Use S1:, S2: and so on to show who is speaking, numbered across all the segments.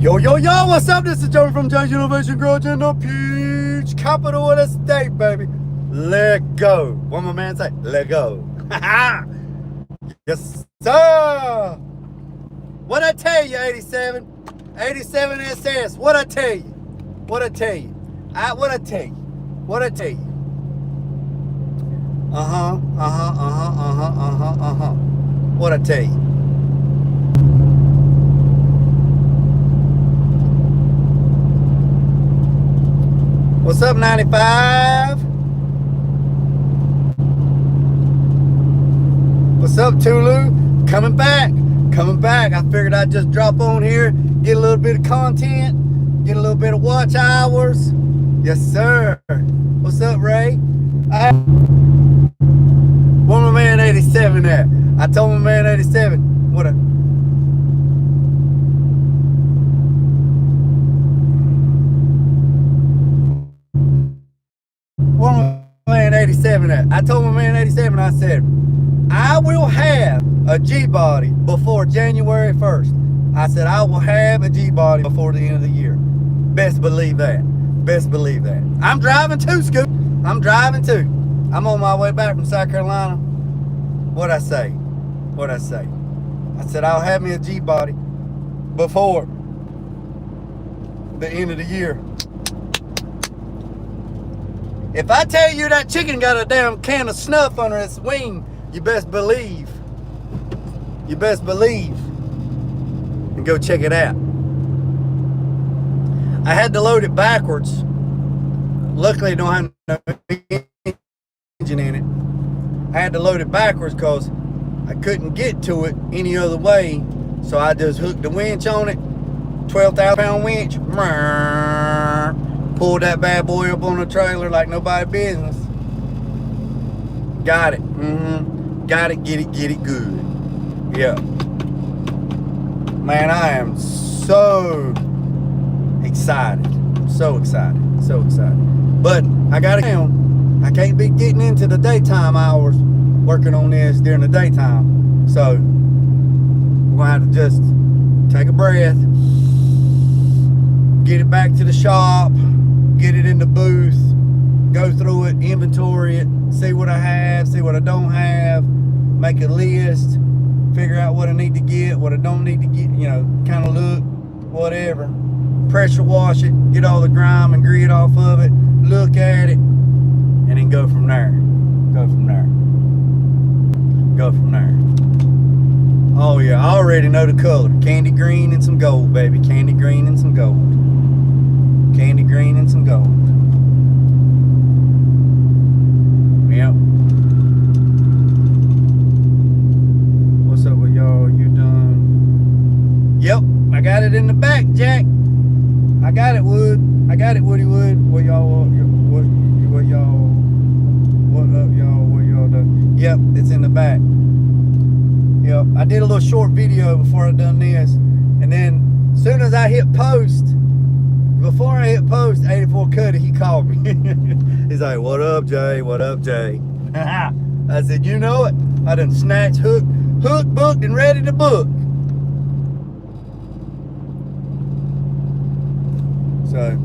S1: Yo, what's up? This is Joey from Jay's Innovation Garage in the Peach capital of the state, baby. Let go. What my man say? Let go. Yes, sir. What I tell you, 87 SS. What I tell you? What I tell you? What I tell you? What I tell you? What I tell you? What's up, 95? What's up, Tulu? Coming back. I figured I'd just drop on here, get a little bit of content, get a little bit of watch hours. Yes, sir. What's up, Ray? Where my man 87 at? I told my man 87, what a... Where my man 87 at? I told my man 87, I said, I will have a G-body before January 1st. I said, I will have a G-body before the end of the year. Best believe that. Best believe that. I'm driving too, Scoop. I'm driving too. I'm on my way back from South Carolina. What'd I say? I said, I'll have me a G-body before the end of the year. If I tell you that chicken got a damn can of snuff under its wing, you best believe. And go check it out. I had to load it backwards. Luckily, it don't have no engine in it. I had to load it backwards because I couldn't get to it any other way. So I just hooked the winch on it. 12,000 pound winch. Pulled that bad boy up on the trailer like nobody business. Got it. Got it, get it good. Yeah. Man, I am so excited. But I gotta down. I can't be getting into the daytime hours working on this during the daytime. So we're gonna have to just take a breath, get it back to the shop, get it in the booth, go through it, inventory it, see what I have, see what I don't have, make a list, figure out what I need to get, what I don't need to get, you know, kind of look, whatever. Pressure wash it, get all the grime and grit off of it, look at it, and then go from there. Oh yeah, I already know the color. Candy green and some gold, baby. Candy green and some gold. Yep. What's up with y'all? You done? Yep, I got it in the back, Jack. I got it, Woody Wood. What up, y'all? What y'all done? Yep, it's in the back. Yep, I did a little short video before I done this. And then, as soon as I hit post, before I hit post, 84 Cuddy, he called me. He's like, what up, Jay? I said, you know it. I done snatched, hooked, booked, and ready to book. So,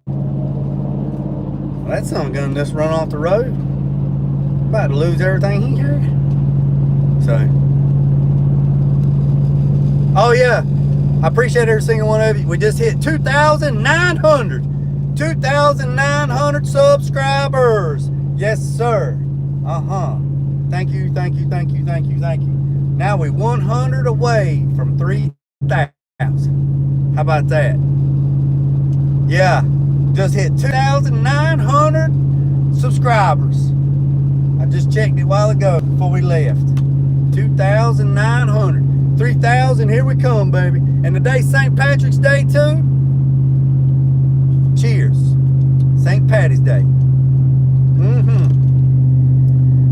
S1: well, that son gonna just run off the road. About to lose everything he had. So, oh yeah. I appreciate every single one of you. We just hit 2,900 subscribers. Yes, sir. Thank you. Now we 100 away from 3,000. How about that? Yeah, just hit 2,900 subscribers. I just checked it a while ago before we left. 2,900. 3,000, here we come, baby. And today's St. Patrick's Day, too. Cheers. St. Patty's Day.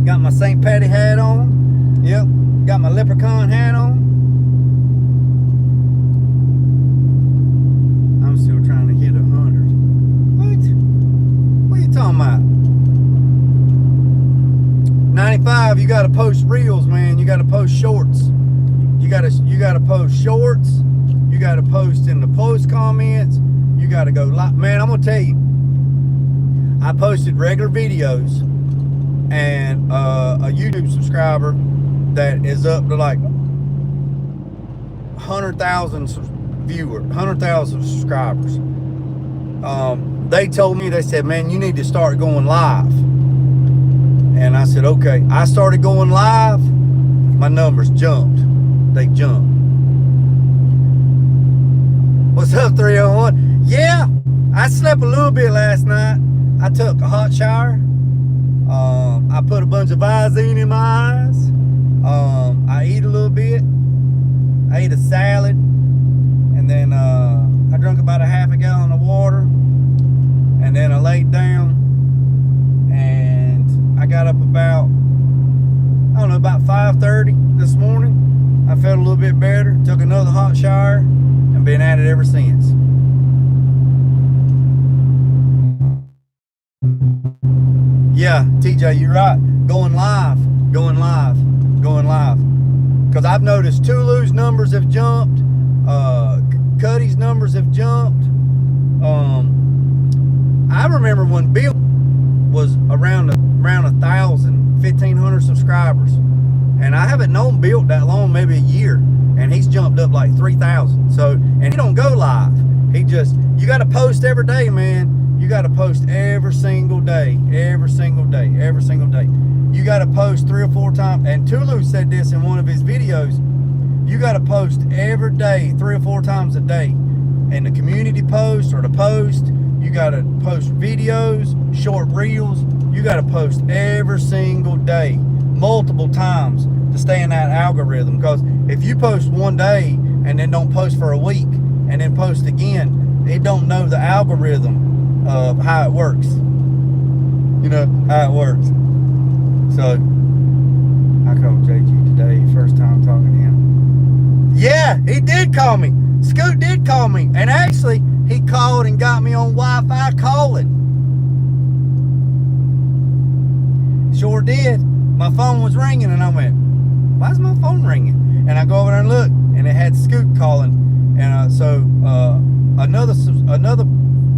S1: Got my St. Patty hat on. Yep. Got my leprechaun hat on. I'm still trying to hit 100. What are you talking about? 95, you got to post reels, man. You got to post shorts. You gotta post shorts got to post in the post comments. You got to go like, man, I'm gonna tell you, I posted regular videos, and a YouTube subscriber that is up to like 100,000 viewers, 100,000 subscribers. They told me, they said, man, you need to start going live. And I said, okay. I started going live. My numbers jumped. They jumped. What's up, 301? Yeah, I slept a little bit last night. I took a hot shower. I put a bunch of Visine in my eyes. I eat a little bit. I ate a salad. And then I drank about a half a gallon of water. And then I laid down. And I got up about, I don't know, about 5:30 this morning. I felt a little bit better. Took another hot shower. And been at it ever since. Yeah, TJ, you're right. Going live. Because I've noticed Tulu's numbers have jumped. Cuddy's numbers have jumped. I remember when Bill was around 1,000, 1,500 subscribers. And I haven't known Bill that long, maybe a year. And he's jumped up like 3,000. So, and he don't go live. He just, you got to post every day, man. You got to post every single day. You got to post 3 or 4 times. And Tulu said this in one of his videos. You got to post every day, 3 or 4 times a day. And the community post or the post, you got to post videos, short reels. You got to post every single day, multiple times to stay in that algorithm. Because if you post one day and then don't post for a week and then post again, it don't know the algorithm of how it works. You know how it works. So I called JG today, first time talking to him. Yeah, he did call me. Scoot did call me. And actually, he called and got me on Wi-Fi calling. Sure did. My phone was ringing and I went, why is my phone ringing? And I go over there and look, and it had Scoot calling. And another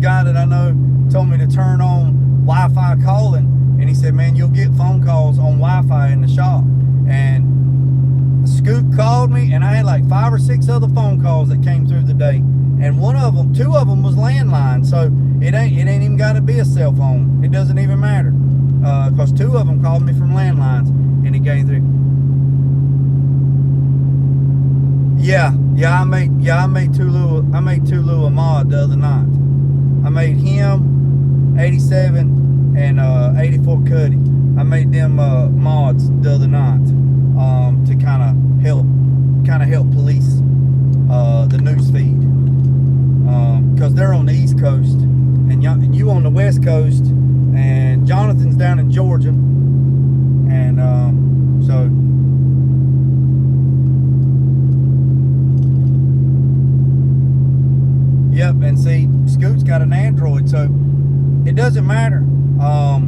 S1: guy that I know told me to turn on Wi-Fi calling, and he said, man, you'll get phone calls on Wi-Fi in the shop. And Scoot called me, and I had like 5 or 6 other phone calls that came through the day, and 2 of them was landline. So it ain't even got to be a cell phone. It doesn't even matter, because 2 of them called me from landlines, and it came through. Yeah, I made Tulu a mod the other night. I made him, 87, and 84 Cuddy. I made them mods the other night to kind of help police the news feed, because they're on the East Coast and you on the West Coast, and Jonathan's down in Georgia, and so. Yep, and see, Scoot's got an Android, so it doesn't matter. A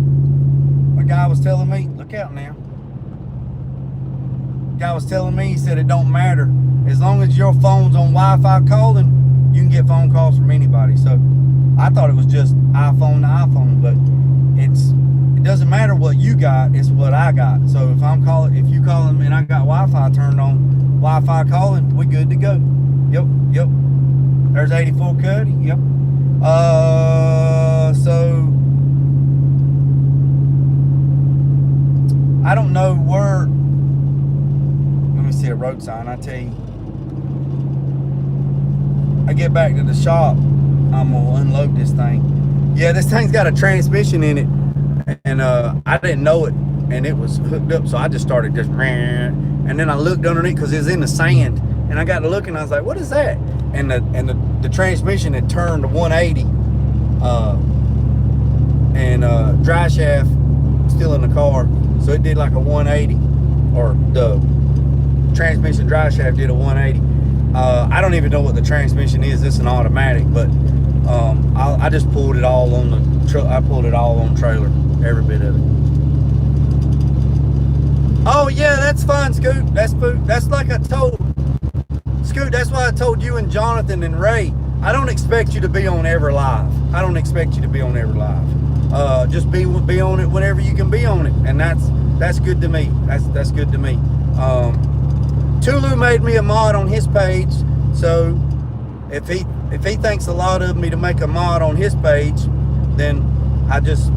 S1: guy was telling me, look out now. Guy was telling me, he said it don't matter. As long as your phone's on Wi-Fi calling, you can get phone calls from anybody. So I thought it was just iPhone to iPhone, but it doesn't matter what you got, it's what I got. So if you calling me and I got Wi-Fi turned on, Wi-Fi calling, we good to go. Yep. There's 84 Cuddy. Yep. So I don't know where. Let me see a road sign. I tell you. I get back to the shop, I'm gonna unload this thing. Yeah, this thing's got a transmission in it, and I didn't know it, and it was hooked up, so I just started just, and then I looked underneath because it was in the sand, and I got to look, and I was like, what is that? And the transmission had turned to 180, and dry shaft still in the car, so it did like a 180, or the transmission dry shaft did a 180. I don't even know what the transmission is. It's an automatic, but I just pulled it all on the truck. I pulled it all on trailer, every bit of it. Oh yeah, that's fine, Scoot. That's like I told Scoot, that's why I told you and Jonathan and Ray, I don't expect you to be on every live. I don't expect you to be on every live. Just be on it whenever you can be on it, and that's good to me. That's good to me. Tulu made me a mod on his page, so if he thinks a lot of me to make a mod on his page, then I just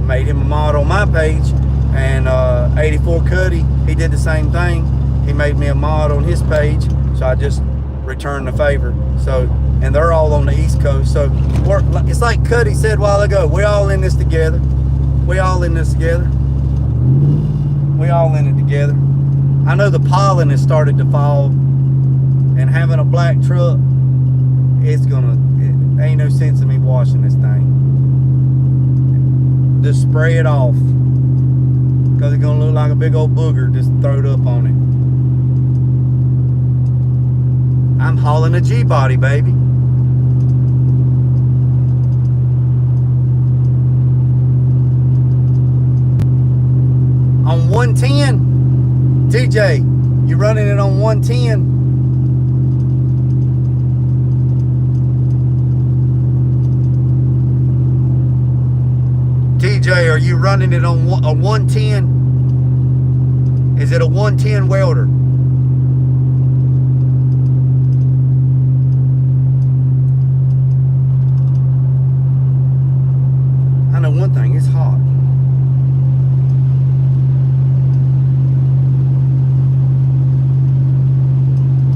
S1: made him a mod on my page. And 84 Cuddy, he did the same thing. He made me a mod on his page, so I just returned the favor. So, and they're all on the East Coast, so it's like Cuddy said a while ago, we all in this together. We all in this together. We all in it together. I know the pollen has started to fall, and having a black truck, it ain't no sense in me washing this thing. Just spray it off, because it's gonna look like a big old booger just throw it up on it. I'm hauling a G-body, baby. On 110, TJ, you running it on 110? TJ, are you running it on a 110? Is it a 110 welder? I know one thing, it's hot.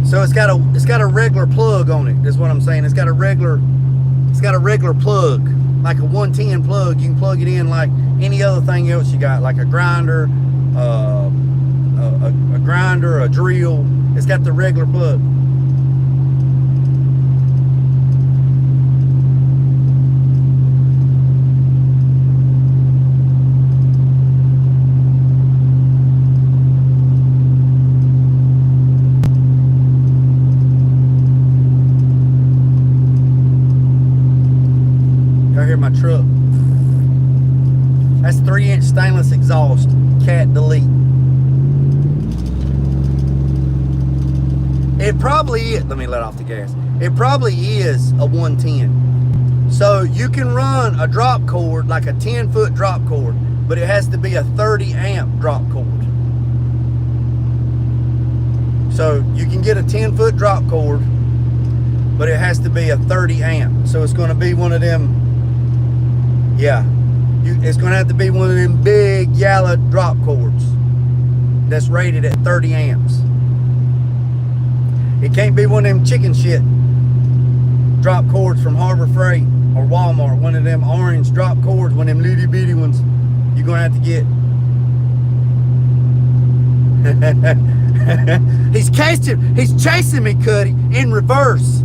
S1: So it's got a regular plug on it. Is what I'm saying. It's got a regular plug, like a 110 plug. You can plug it in like any other thing else you got, like a grinder, a drill. It's got the regular plug. My truck. That's 3-inch stainless exhaust. Cat delete. It probably is. Let me let off the gas. It probably is a 110. So you can run a drop cord, like a 10-foot drop cord, but it has to be a 30 amp drop cord. So you can get a 10-foot drop cord, but it has to be a 30 amp. So it's going to be one of them. Yeah, it's going to have to be one of them big yellow drop cords that's rated at 30 amps. It can't be one of them chicken shit drop cords from Harbor Freight or Walmart. One of them orange drop cords, one of them little bitty ones you're going to have to get. He's chasing me, Cuddy, in reverse.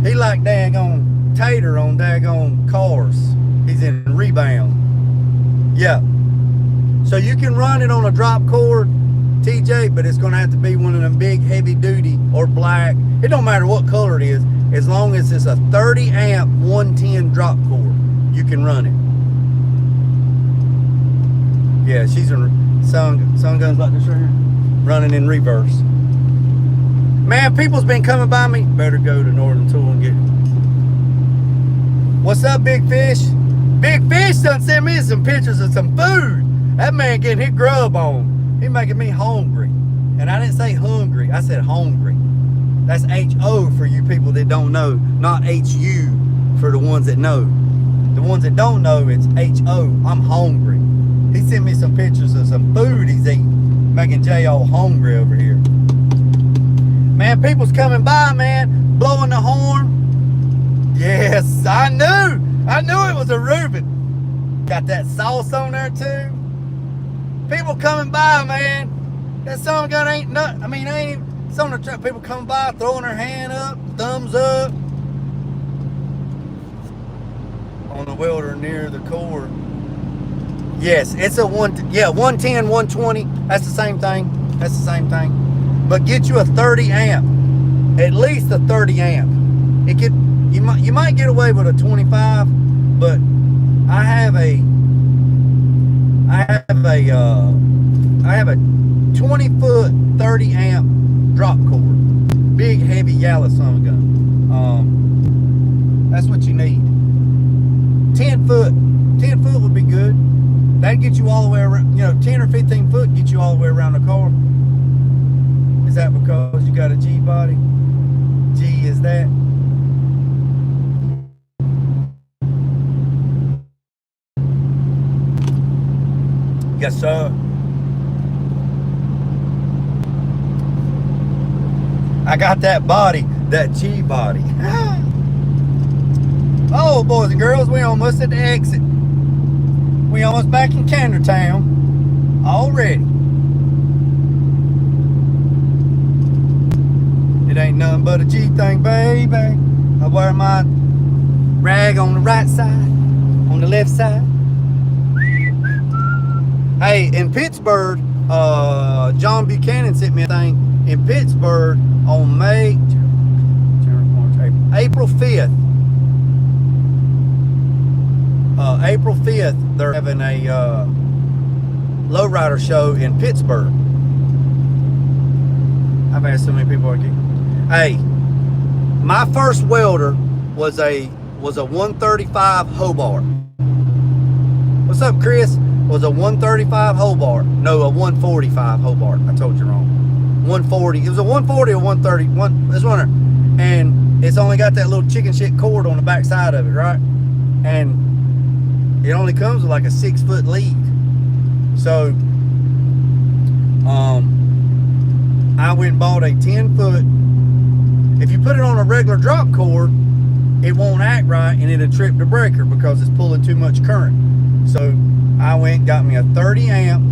S1: He like daggone tater on daggone cars. He's in rebound. Yeah. So you can run it on a drop cord, TJ, but it's going to have to be one of them big heavy duty or black. It don't matter what color it is, as long as it's a 30 amp 110 drop cord, you can run it. Yeah, she's a sun guns like this right here, running in reverse. Man, people's been coming by me. Better go to Northern Tool and get it. What's up, Big Fish? Big Fish done sent me some pictures of some food. That man getting his grub on. He making me hungry. And I didn't say hungry, I said hungry. That's H-O for you people that don't know, not H-U for the ones that know. The ones that don't know, it's H-O. I'm hungry. He sent me some pictures of some food he's eating, making Jay all hungry over here. Man, people's coming by, man, blowing the horn. Yes, I knew it was a Reuben. Got that sauce on there too. People coming by, man. That son gun ain't nothing. I mean, ain't even some of the people coming by, throwing their hand up, thumbs up on the welder near the core. Yes, it's a 110, 120. That's the same thing. That's the same thing. But get you a 30 amp, at least a 30 amp. It could. You might get away with a 25, but I have a 20-foot 30 amp drop cord. big, heavy Yalla son gun. That's what you need. 10 foot would be good. That'd get you all the way around, 10 or 15 foot get you all the way around the car. Is that because you got a G body? G is that? Yes, sir. I got that body, that G body. Oh, boys and girls, we almost at the exit. We almost back in Cantertown already. It ain't nothing but a G thing, baby. I wear my rag on the right side, on the left side. Hey, in Pittsburgh, John Buchanan sent me a thing. In Pittsburgh on April 5th. April 5th, they're having a lowrider show in Pittsburgh. I've had so many people like, hey, my first welder was a 135 Hobart. What's up, Chris? Was a 135 Hobart. No, a 145 Hobart. I told you wrong. 140. It was a 140 or 130. This one, and it's only got that little chicken shit cord on the back side of it, right? And it only comes with like a 6 foot lead. So I went and bought a 10 foot. If you put it on a regular drop cord, it won't act right and it'll trip the breaker because it's pulling too much current. So I went and got me a 30 amp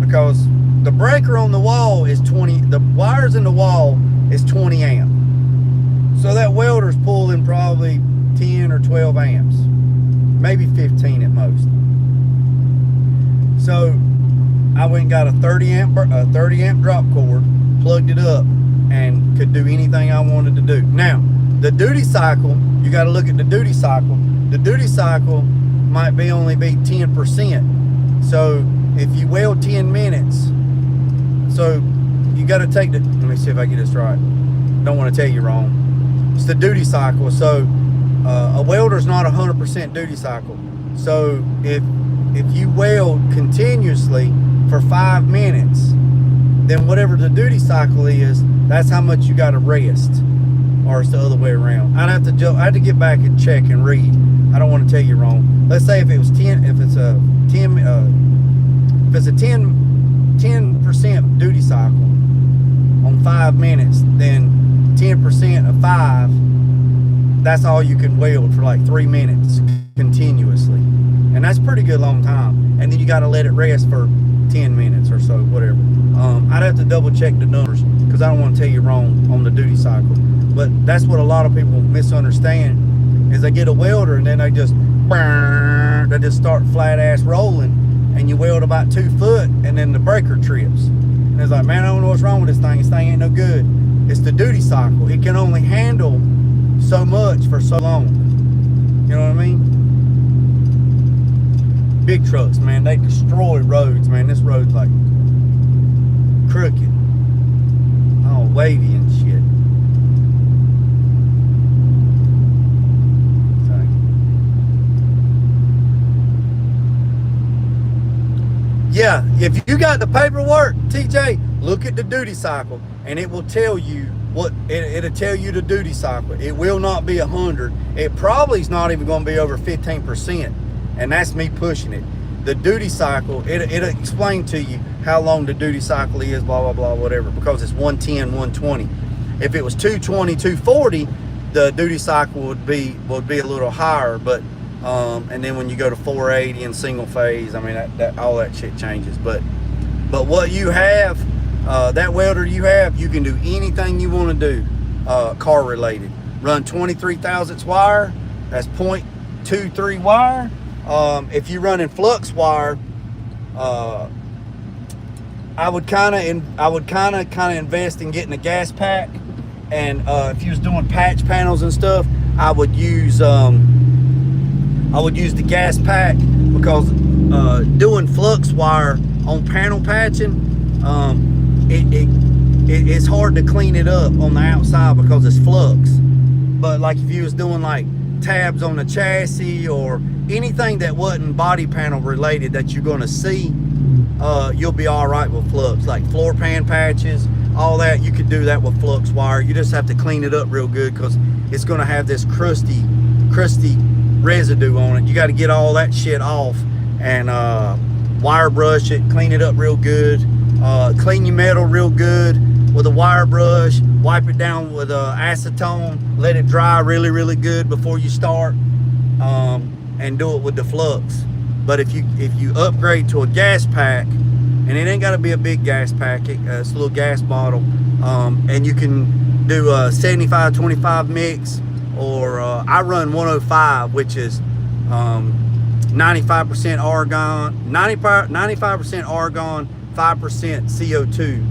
S1: because the breaker on the wall is 20, the wires in the wall is 20 amp. So that welder's pulling probably 10 or 12 amps, maybe 15 at most. So I went and got a 30 amp drop cord, plugged it up, and could do anything I wanted to do. Now, the duty cycle, you got to look at the duty cycle. The duty cycle might only be 10%. So if you weld 10 minutes, so you got to take the, let me see if I get this right. Don't want to tell you wrong. It's the duty cycle. So a welder's not 100% duty cycle. So if you weld continuously for 5 minutes, then whatever the duty cycle is, that's how much you got to rest. Or it's the other way around. I had to get back and check and read. I don't want to tell you wrong. Let's say if it was 10, if it's a 10% duty cycle on 5 minutes, then 10% of 5, that's all you can weld for like 3 minutes continuously. And that's a pretty good long time. And then you got to let it rest for 10 minutes or so, whatever. I'd have to double check the numbers because I don't want to tell you wrong on the duty cycle. But that's what a lot of people misunderstand is they get a welder and then they just start flat ass rolling, and you weld about 2 foot and then the breaker trips. And it's like, man, I don't know what's wrong with this thing. This thing ain't no good. It's the duty cycle. It can only handle so much for so long. You know what I mean? Big trucks, man, they destroy roads, man. This road's like crooked, all wavy and shit. Yeah, if you got the paperwork, TJ, look at the duty cycle and it will tell you what, it'll tell you the duty cycle. It will not be 100. It probably is not even going to be over 15%. And that's me pushing it. The duty cycle, it'll explain to you how long the duty cycle is, blah, blah, blah, whatever, because it's 110, 120. If it was 220, 240, the duty cycle would be a little higher, but and then when you go to 480 and single phase, I mean, that all that shit changes. But what you have, that welder you have, you can do anything you want to do, car related. Run 23 thousandths wire, that's 0.23 wire. If you run in flux wire, I would kind of invest in getting a gas pack, and if you was doing patch panels and stuff, I would use the gas pack, because doing flux wire on panel patching, it's hard to clean it up on the outside because it's flux. But like if you was doing like tabs on the chassis or anything that wasn't body panel related that you're going to see, you'll be all right with flux. Like floor pan patches, all that, you could do that with flux wire. You just have to clean it up real good because it's going to have this crusty residue on it. You got to get all that shit off and wire brush it, clean it up real good. Clean your metal real good with a wire brush, wipe it down with acetone, let it dry really good before you start, and do it with the flux. But if you upgrade to a gas pack, and it ain't got to be a big gas pack, it's a little gas bottle, and you can do a 75-25 mix, or I run 105, which is 95% argon, 95% argon, 5% CO2.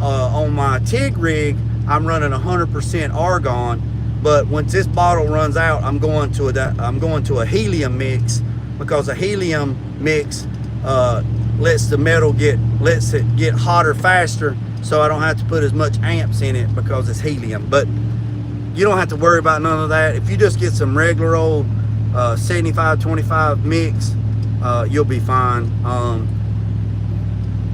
S1: On my TIG rig, I'm running 100% argon, but once this bottle runs out, I'm going to a helium mix, because a helium mix lets it get hotter faster, so I don't have to put as much amps in it because it's helium. But you don't have to worry about none of that. If you just get some regular old 75-25 mix, you'll be fine.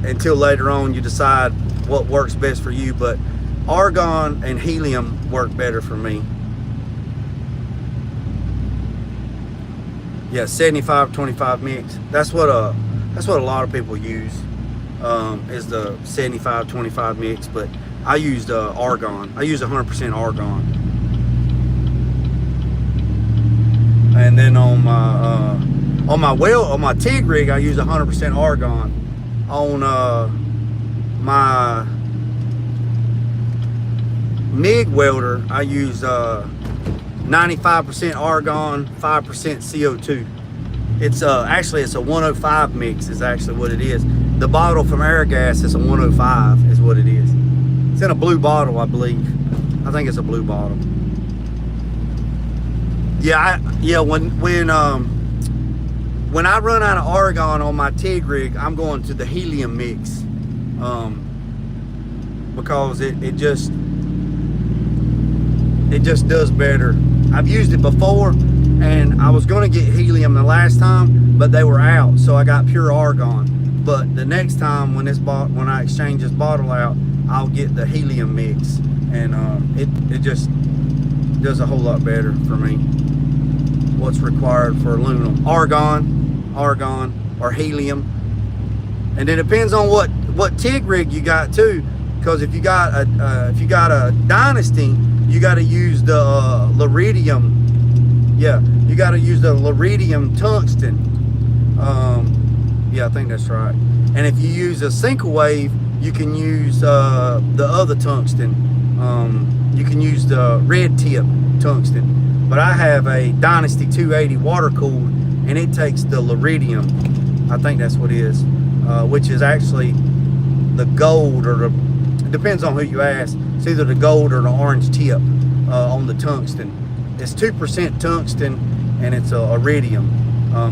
S1: Until later on you decide what works best for you, but argon and helium work better for me. Yeah, 75-25 mix. That's what a lot of people use, is the 75-25 mix. But I used argon. I use 100% argon. And then on my TIG rig, I use 100% argon. On my MIG welder, I use 95% argon, 5% CO2. It's actually it's a 105 mix is actually what it is. The bottle from Airgas is a 105 is what it is. It's in a blue bottle, I believe. I think it's a blue bottle. Yeah, when I run out of argon on my TIG rig, I'm going to the helium mix, because it just does better. I've used it before, and I was going to get helium the last time, but they were out, so I got pure argon. But the next time when I exchange this bottle out, I'll get the helium mix, and it just does a whole lot better for me. What's required for aluminum: argon or helium. And it depends on what TIG rig you got too, because if you got a Dynasty, you got to use the Liridium. Yeah, you got to use the Liridium tungsten. Yeah, I think that's right. And if you use a single wave, you can use the other tungsten. You can use the red tip tungsten. But I have a Dynasty 280 water cooled, and it takes the Liridium. I think that's what it is, which is actually the gold, or it depends on who you ask. It's either the gold or the orange tip on the tungsten. It's 2% tungsten, and it's a iridium.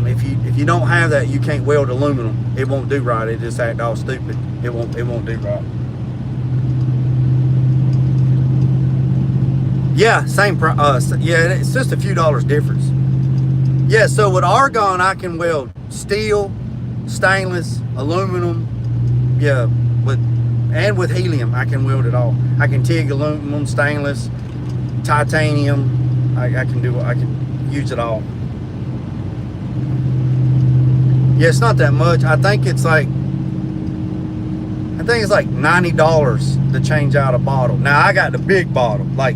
S1: If you don't have that, you can't weld aluminum. It won't do right. It just act all stupid. It won't do right. Yeah, same price. Yeah, it's just a few dollars difference. Yeah, so with argon, I can weld steel, stainless, aluminum. Yeah, with helium, I can weld it all. I can TIG aluminum, stainless, titanium. I can use it all. Yeah, it's not that much. I think it's like $90 to change out a bottle. Now I got the big bottle, like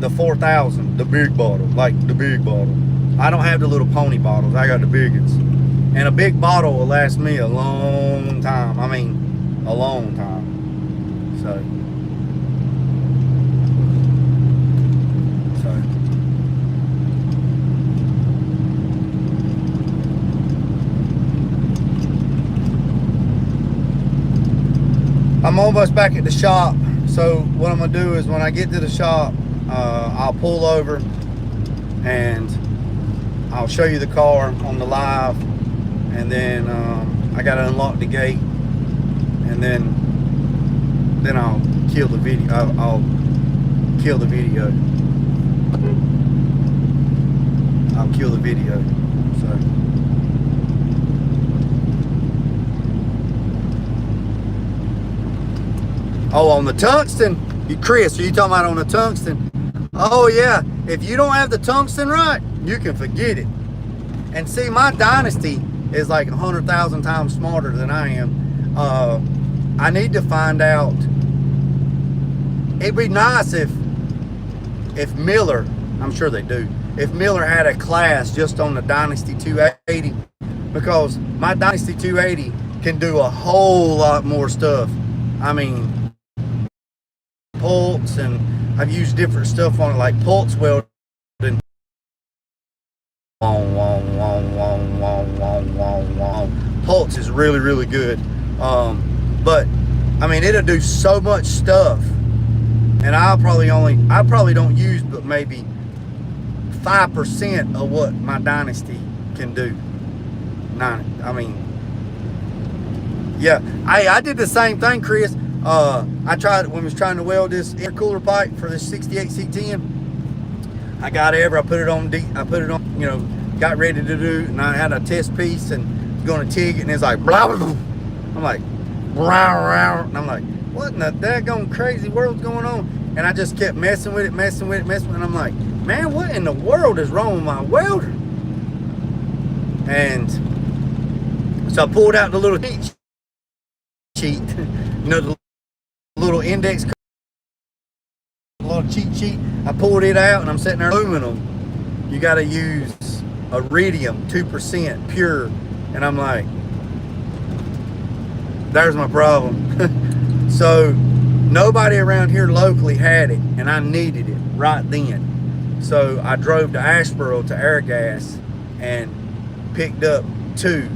S1: the 4,000, the big bottle, like the big bottle. I don't have the little pony bottles. I got the big ones. And a big bottle will last me a long time. I mean, a long time. So I'm almost back at the shop. So what I'm gonna do is when I get to the shop, I'll pull over and I'll show you the car on the live, and then I gotta unlock the gate, and then I'll kill the video. I'll kill the video. I'll kill the video. So. Oh, on the tungsten, Chris, are you talking about on the tungsten? Oh yeah, if you don't have the tungsten right, you can forget it. And see, my Dynasty is like 100,000 times smarter than I am. I need to find out. It'd be nice if Miller, I'm sure they do, if Miller had a class just on the Dynasty 280, because my Dynasty 280 can do a whole lot more stuff. I mean, pulse, and I've used different stuff on it, like pulse welding. Pulse is really, really good. But I mean, it'll do so much stuff, and I probably don't use but maybe 5% of what my Dynasty can do. I mean, yeah, I did the same thing, Chris. I tried when I was trying to weld this intercooler pipe for this 68 C10. I got I put it on, you know, got ready to do, and I had a test piece and was going to TIG it, and it's like blah, blah, blah. I'm like, rah, and I'm like, what in the daggone crazy world's going on? And I just kept messing with it, and I'm like, man, what in the world is wrong with my welder? And so I pulled out the little cheat sheet, you know, the little index, little cheat sheet. I pulled it out, and I'm sitting there, aluminum. You got to use iridium, 2% pure. And I'm like, there's my problem. So nobody around here locally had it, and I needed it right then. So I drove to Asheboro to Airgas and picked up two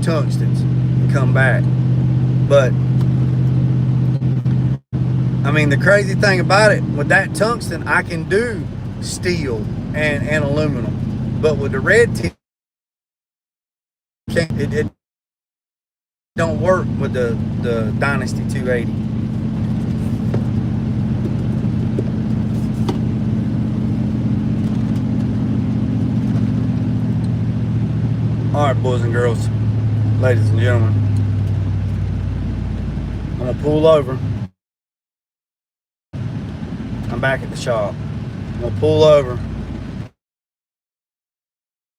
S1: tungstens and come back. But I mean, the crazy thing about it, with that tungsten, I can do steel and aluminum, but with the red tip, it don't work with the Dynasty 280. All right, boys and girls, ladies and gentlemen, I'm gonna pull over. I'm back at the shop. I'm gonna pull over.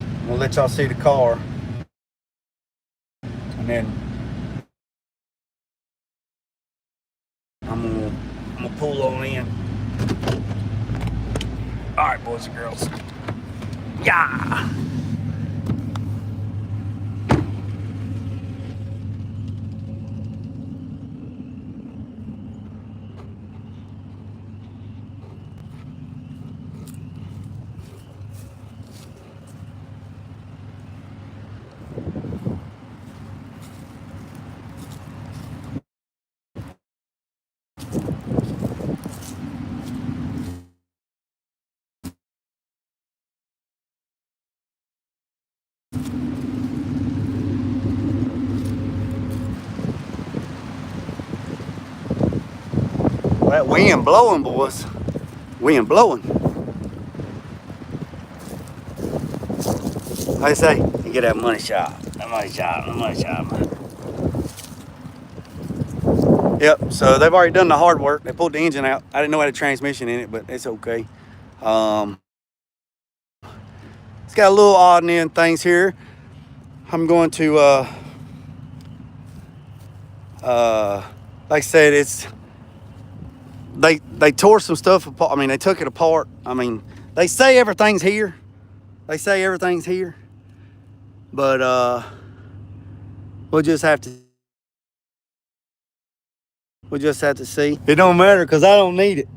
S1: I'm gonna let y'all see the car, and then I'm gonna pull on in. All right, boys and girls. Yeah. That wind blowing, boys. Wind blowing. Like I say, you get that money shot. That money shot, man. Yep, so they've already done the hard work. They pulled the engine out. I didn't know I had a transmission in it, but it's okay. It's got a little odd and end things here. I'm going to, like I said, it's, they tore some stuff apart. I mean, they took it apart. I mean, they say everything's here. But we'll just have to see. It don't matter, because I don't need it.